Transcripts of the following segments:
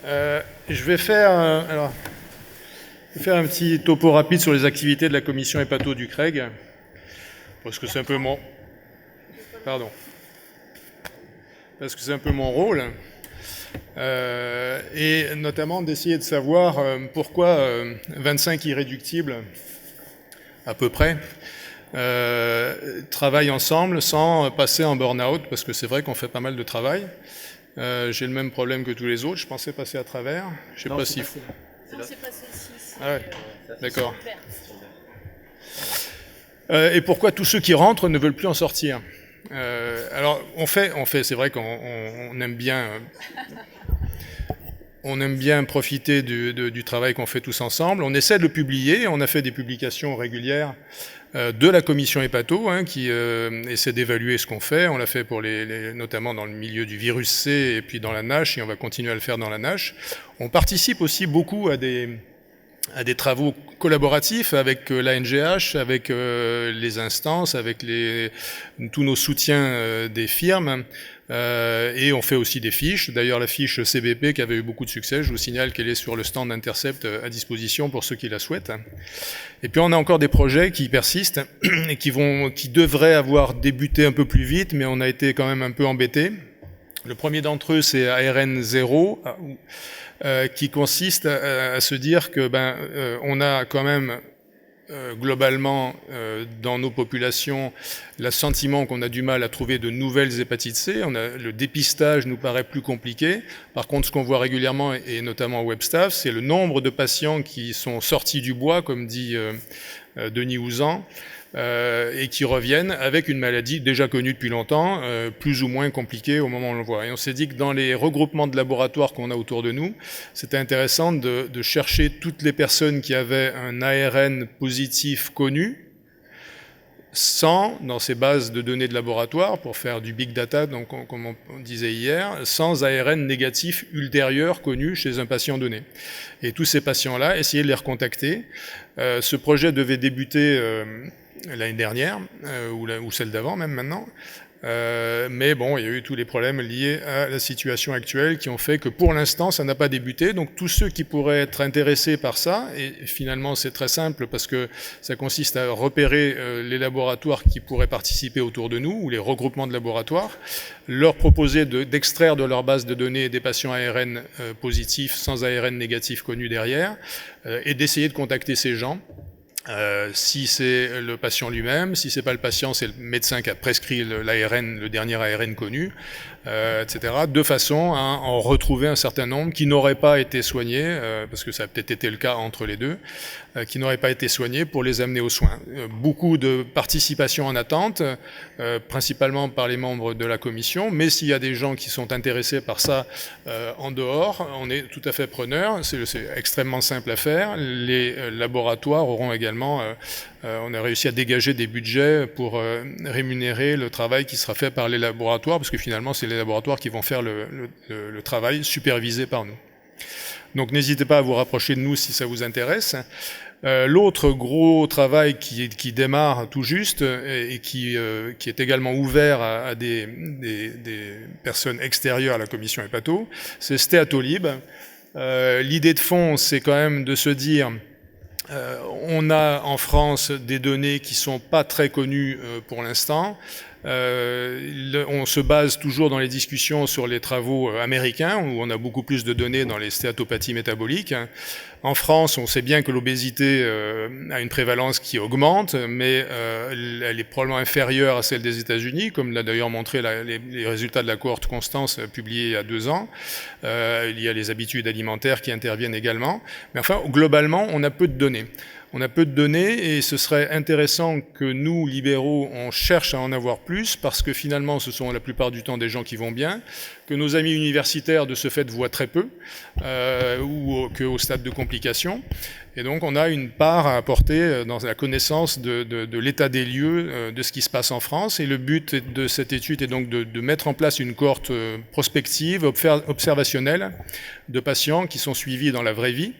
Je vais faire un petit topo rapide sur les activités de la commission hépato du CREG, parce que c'est un peu mon... Pardon. Parce que c'est un peu mon rôle, et notamment d'essayer de savoir pourquoi 25 irréductibles, à peu près, travaillent ensemble sans passer en burn-out, parce que c'est vrai qu'on fait pas mal de travail. J'ai le même problème que tous les autres, je pensais passer à travers. Je sais pas si... Non, c'est passé ici. Ah ouais, d'accord. Et pourquoi tous ceux qui rentrent ne veulent plus en sortir? Alors, on fait, c'est vrai qu'on aime bien... On aime bien profiter du travail qu'on fait tous ensemble. On essaie de le publier. On a fait des publications régulières de la commission hépato, qui essaie d'évaluer ce qu'on fait. On l'a fait pour notamment dans le milieu du virus C et puis dans la NASH, et on va continuer à le faire dans la NASH. On participe aussi beaucoup à des travaux collaboratifs avec l'ANGH, avec les instances, avec tous nos soutiens des firmes. Et on fait aussi des fiches. D'ailleurs, la fiche CBP qui avait eu beaucoup de succès, je vous signale qu'elle est sur le stand d'Intercept à disposition pour ceux qui la souhaitent. Et puis on a encore des projets qui persistent et qui devraient avoir débuté un peu plus vite, mais on a été quand même un peu embêtés. Le premier d'entre eux, c'est ARN 0, qui consiste à se dire que on a quand même globalement dans nos populations le sentiment qu'on a du mal à trouver de nouvelles hépatites C. Le dépistage nous paraît plus compliqué. Par contre, ce qu'on voit régulièrement, et notamment au WebStaff, c'est le nombre de patients qui sont sortis du bois, comme dit Denis Ouzan, et qui reviennent avec une maladie déjà connue depuis longtemps, plus ou moins compliquée au moment où on le voit. Et on s'est dit que dans les regroupements de laboratoires qu'on a autour de nous, c'était intéressant de chercher toutes les personnes qui avaient un ARN positif connu, dans ces bases de données de laboratoire, pour faire du big data, donc comme on disait hier, sans ARN négatif ultérieur connu chez un patient donné. Et tous ces patients-là, essayer de les recontacter. Ce projet devait débuter l'année dernière, ou celle d'avant même maintenant. Mais bon, il y a eu tous les problèmes liés à la situation actuelle qui ont fait que pour l'instant, ça n'a pas débuté. Donc tous ceux qui pourraient être intéressés par ça, et finalement c'est très simple parce que ça consiste à repérer les laboratoires qui pourraient participer autour de nous, ou les regroupements de laboratoires, leur proposer d'extraire de leur base de données des patients ARN positifs sans ARN négatif connu derrière, et d'essayer de contacter ces gens. Si c'est le patient lui-même, si c'est pas le patient, c'est le médecin qui a prescrit l'ARN, le dernier ARN connu, etc., de façon à en retrouver un certain nombre qui n'auraient pas été soignés, parce que ça a peut-être été le cas entre les deux, qui n'auraient pas été soignés pour les amener aux soins. Beaucoup de participation en attente, principalement par les membres de la commission, mais s'il y a des gens qui sont intéressés par ça en dehors, on est tout à fait preneur. C'est extrêmement simple à faire. Les laboratoires auront également, on a réussi à dégager des budgets pour rémunérer le travail qui sera fait par les laboratoires, parce que finalement c'est les laboratoires qui vont faire le travail supervisé par nous. Donc n'hésitez pas à vous rapprocher de nous si ça vous intéresse. L'autre gros travail qui démarre tout juste et qui est également ouvert à des personnes extérieures à la commission hépato, c'est Steatolib. L'idée de fond, c'est quand même de se dire... on a en France des données qui sont pas très connues pour l'instant. On se base toujours dans les discussions sur les travaux américains, où on a beaucoup plus de données dans les stéatopathies métaboliques. En France, on sait bien que l'obésité a une prévalence qui augmente, mais elle est probablement inférieure à celle des États-Unis, comme l'a d'ailleurs montré les résultats de la cohorte Constance publiée il y a 2 ans. Il y a les habitudes alimentaires qui interviennent également. Mais enfin, globalement, on a peu de données. On a peu de données et ce serait intéressant que nous, libéraux, on cherche à en avoir plus parce que finalement, ce sont la plupart du temps des gens qui vont bien, que nos amis universitaires, de ce fait, voient très peu ou qu'au stade de complication. Et donc, on a une part à apporter dans la connaissance de l'état des lieux de ce qui se passe en France. Et le but de cette étude est donc de mettre en place une cohorte prospective, observationnelle, de patients qui sont suivis dans la vraie vie,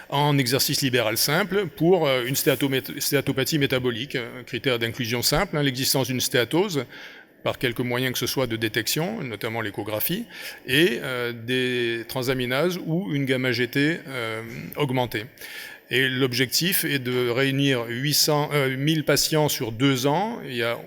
en exercice libéral simple pour une stéatopathie métabolique, critère d'inclusion simple, l'existence d'une stéatose, par quelque moyen que ce soit de détection, notamment l'échographie, et des transaminases ou une gamma-GT augmentée. Et l'objectif est de réunir 1000 patients sur 2 ans. Il y a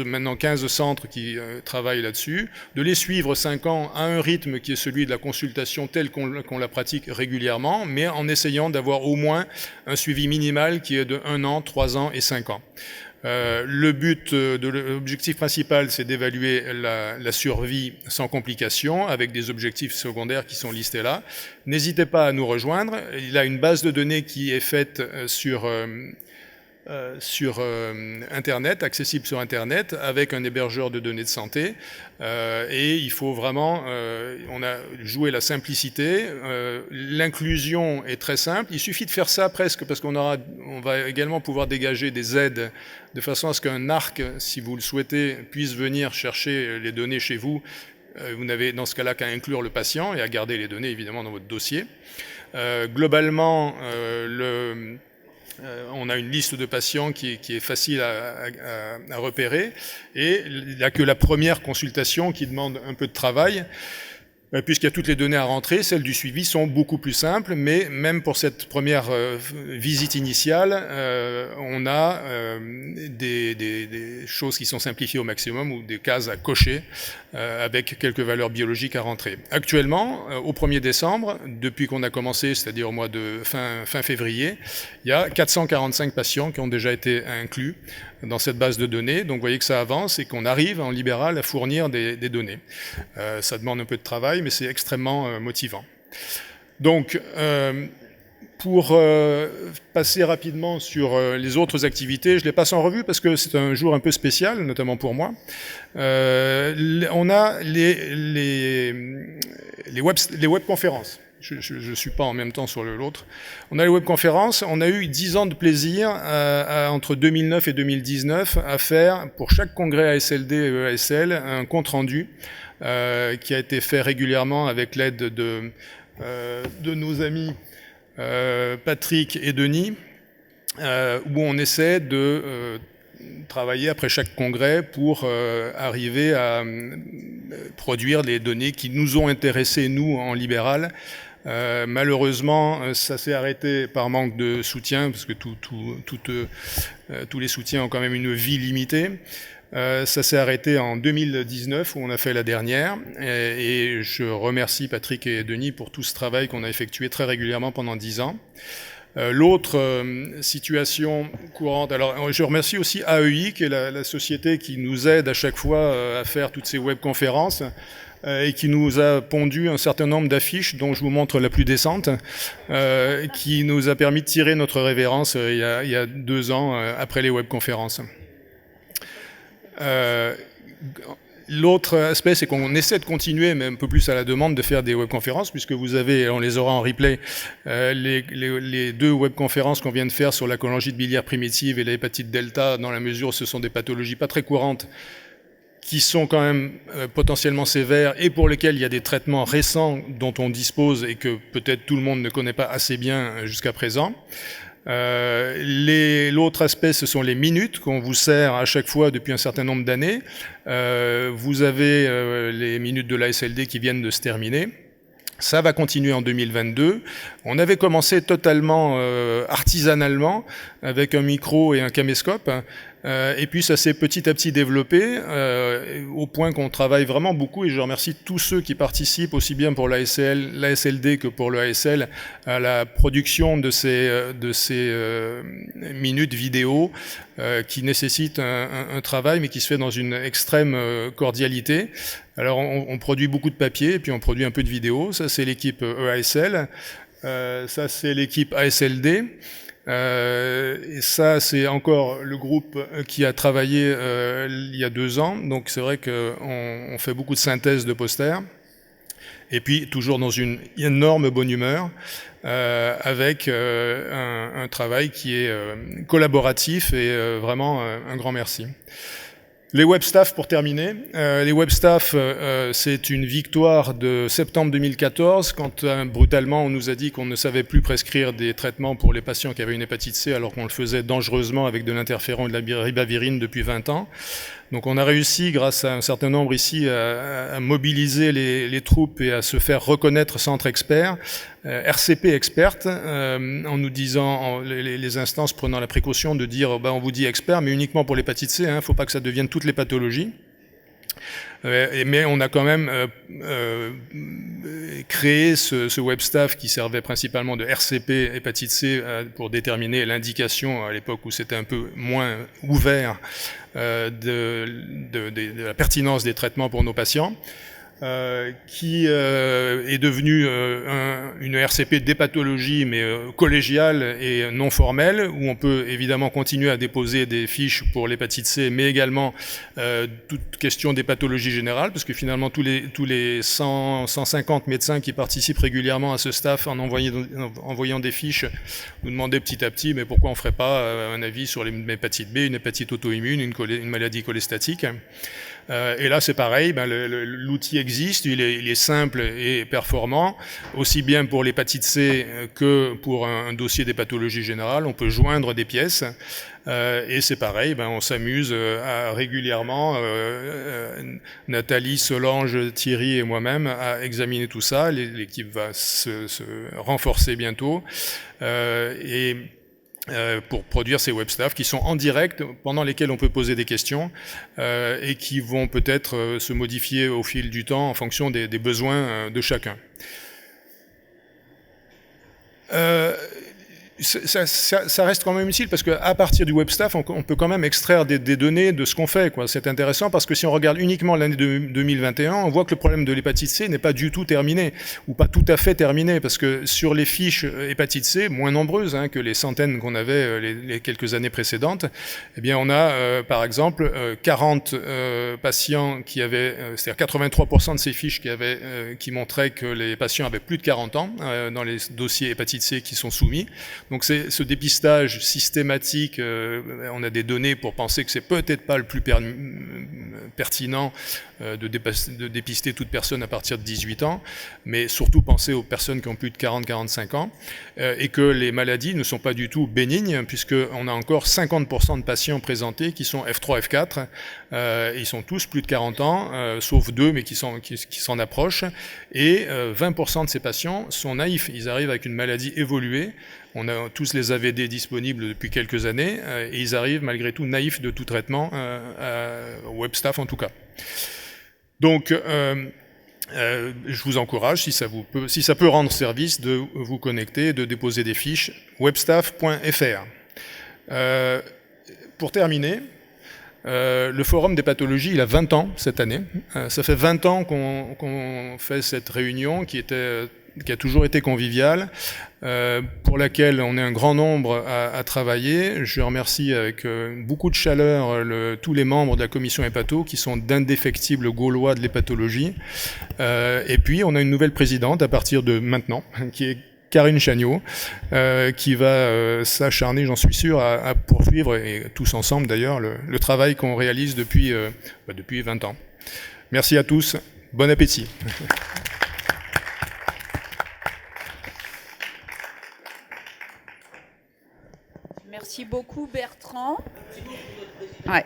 maintenant 15 centres qui travaillent là-dessus. De les suivre 5 ans à un rythme qui est celui de la consultation telle qu'on la pratique régulièrement, mais en essayant d'avoir au moins un suivi minimal qui est de 1 an, 3 ans et 5 ans. L'objectif principal, c'est d'évaluer la survie sans complications avec des objectifs secondaires qui sont listés là. N'hésitez pas à nous rejoindre. Il y a une base de données qui est faite sur Internet, accessible sur Internet, avec un hébergeur de données de santé. Et il faut vraiment, on a joué la simplicité. L'inclusion est très simple. Il suffit de faire ça presque parce on va également pouvoir dégager des aides de façon à ce qu'un ARC, si vous le souhaitez, puisse venir chercher les données chez vous. Vous n'avez dans ce cas-là qu'à inclure le patient et à garder les données évidemment dans votre dossier. Globalement, on a une liste de patients qui est facile à repérer et il n'y a que la première consultation qui demande un peu de travail. Puisqu'il y a toutes les données à rentrer, celles du suivi sont beaucoup plus simples, mais même pour cette première visite initiale, on a des choses qui sont simplifiées au maximum ou des cases à cocher avec quelques valeurs biologiques à rentrer. Actuellement, au 1er décembre, depuis qu'on a commencé, c'est-à-dire au mois de fin février, il y a 445 patients qui ont déjà été inclus dans cette base de données. Donc vous voyez que ça avance et qu'on arrive en libéral à fournir des données. Ça demande un peu de travail, mais c'est extrêmement motivant. Donc, pour passer rapidement sur les autres activités, je les passe en revue parce que c'est un jour un peu spécial, notamment pour moi. On a les webconférences. Je ne suis pas en même temps sur l'autre. On a les webconférences. On a eu 10 ans de plaisir entre 2009 et 2019 à faire pour chaque congrès ASLD et EASL un compte-rendu qui a été fait régulièrement avec l'aide de nos amis Patrick et Denis, où on essaie de travailler après chaque congrès pour arriver à produire les données qui nous ont intéressés, nous, en libéral. Malheureusement, ça s'est arrêté par manque de soutien, parce que tous les soutiens ont quand même une vie limitée. Ça s'est arrêté en 2019, où on a fait la dernière, et je remercie Patrick et Denis pour tout ce travail qu'on a effectué très régulièrement pendant 10 ans. L'autre situation courante, alors je remercie aussi AEI, qui est la société qui nous aide à chaque fois à faire toutes ces webconférences, et qui nous a pondu un certain nombre d'affiches dont je vous montre la plus décente, qui nous a permis de tirer notre révérence il y a 2 ans après les webconférences. L'autre aspect, c'est qu'on essaie de continuer, mais un peu plus à la demande, de faire des webconférences, puisque vous avez, on les aura en replay, les 2 webconférences qu'on vient de faire sur la cholangite biliaire primitive et la hépatite delta, dans la mesure où ce sont des pathologies pas très courantes, qui sont quand même potentiellement sévères et pour lesquels il y a des traitements récents dont on dispose et que peut-être tout le monde ne connaît pas assez bien jusqu'à présent. L'autre aspect, ce sont les minutes qu'on vous sert à chaque fois depuis un certain nombre d'années. Vous avez les minutes de l'ASLD qui viennent de se terminer. Ça va continuer en 2022. On avait commencé totalement artisanalement avec un micro et un caméscope. Et puis ça s'est petit à petit développé au point qu'on travaille vraiment beaucoup, et je remercie tous ceux qui participent aussi bien pour l'ASLD que pour le ASL à la production de ces minutes vidéo qui nécessitent un travail mais qui se fait dans une extrême cordialité. Alors on produit beaucoup de papier et puis on produit un peu de vidéo. Ça c'est l'équipe EASL, ça c'est l'équipe ASLD. Et ça, c'est encore le groupe qui a travaillé il y a 2 ans. Donc c'est vrai qu'on fait beaucoup de synthèse de posters. Et puis toujours dans une énorme bonne humeur, avec un travail qui est collaboratif et vraiment un grand merci. Les webstaff pour terminer. Les webstaff, c'est une victoire de septembre 2014 quand brutalement on nous a dit qu'on ne savait plus prescrire des traitements pour les patients qui avaient une hépatite C alors qu'on le faisait dangereusement avec de l'interféron et de la ribavirine depuis 20 ans. Donc on a réussi, grâce à un certain nombre ici, à mobiliser les troupes et à se faire reconnaître centre expert, RCP experte, en nous disant, les instances prenant la précaution de dire, on vous dit expert, mais uniquement pour l'hépatite C, il ne faut pas que ça devienne toutes les pathologies. Mais on a quand même créé ce web staff qui servait principalement de RCP hépatite C pour déterminer l'indication à l'époque où c'était un peu moins ouvert de la pertinence des traitements pour nos patients. Qui est devenu une RCP des pathologies, mais collégiale et non formelle, où on peut évidemment continuer à déposer des fiches pour l'hépatite C, mais également toute question des pathologies générales, parce que finalement tous les 150 médecins qui participent régulièrement à ce staff en envoyant des fiches nous demandaient petit à petit, mais pourquoi on ne ferait pas un avis sur l'hépatite B, une hépatite auto-immune, une maladie cholestatique. Et là, c'est pareil, l'outil existe, il est simple et performant, aussi bien pour l'hépatite C que pour un dossier des pathologies générales. On peut joindre des pièces, et c'est pareil, on s'amuse régulièrement, Nathalie, Solange, Thierry et moi-même, à examiner tout ça. L'équipe va se renforcer bientôt. Pour produire ces web staff qui sont en direct, pendant lesquels on peut poser des questions et qui vont peut-être se modifier au fil du temps en fonction des besoins de chacun. Ça reste quand même utile parce qu'à partir du web staff, on peut quand même extraire des données de ce qu'on fait, quoi. C'est intéressant parce que si on regarde uniquement l'année 2021, on voit que le problème de l'hépatite C n'est pas du tout terminé, ou pas tout à fait terminé, parce que sur les fiches hépatite C, moins nombreuses que les centaines qu'on avait les quelques années précédentes, eh bien on a par exemple 40 patients qui avaient, c'est-à-dire 83% de ces fiches qui montraient que les patients avaient plus de 40 ans dans les dossiers hépatite C qui sont soumis. Donc c'est ce dépistage systématique, on a des données pour penser que c'est peut-être pas le plus pertinent de dépister toute personne à partir de 18 ans, mais surtout penser aux personnes qui ont plus de 40-45 ans, et que les maladies ne sont pas du tout bénignes, puisqu'on a encore 50% de patients présentés qui sont F3, F4, ils sont tous plus de 40 ans, sauf 2, mais qui s'en approchent, et 20% de ces patients sont naïfs, ils arrivent avec une maladie évoluée. On a tous les AVD disponibles depuis quelques années et ils arrivent malgré tout naïfs de tout traitement, au web staff en tout cas. Donc, je vous encourage, si ça peut rendre service, de vous connecter, de déposer des fiches, webstaff.fr. Pour terminer, le Forum des pathologies, il a 20 ans cette année. Ça fait 20 ans qu'on fait cette réunion qui a toujours été conviviale, pour laquelle on est un grand nombre à travailler. Je remercie avec beaucoup de chaleur tous les membres de la commission hépato qui sont d'indéfectibles Gaulois de l'hépatologie. Et puis on a une nouvelle présidente à partir de maintenant, qui est Karine Chagnot, qui va s'acharner, j'en suis sûr, à poursuivre, et tous ensemble d'ailleurs, le travail qu'on réalise depuis 20 ans. Merci à tous, bon appétit. Merci beaucoup Bertrand. Ouais.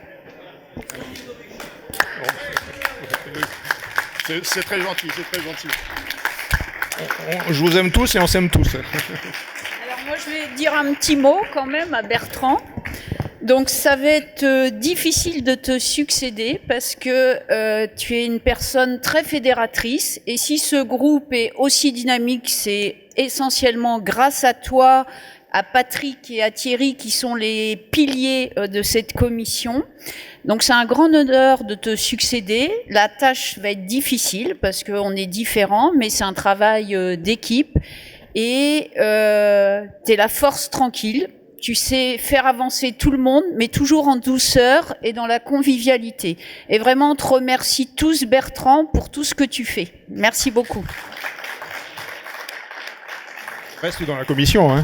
C'est très gentil, c'est très gentil. Je vous aime tous et on s'aime tous. Alors moi je vais dire un petit mot quand même à Bertrand. Donc ça va être difficile de te succéder parce que tu es une personne très fédératrice et si ce groupe est aussi dynamique, c'est essentiellement grâce à toi, à Patrick et à Thierry qui sont les piliers de cette commission. Donc c'est un grand honneur de te succéder. La tâche va être difficile parce qu'on est différents, mais c'est un travail d'équipe et t'es la force tranquille. Tu sais faire avancer tout le monde, mais toujours en douceur et dans la convivialité. Et vraiment, on te remercie tous, Bertrand, pour tout ce que tu fais. Merci beaucoup. Reste dans la commission, hein.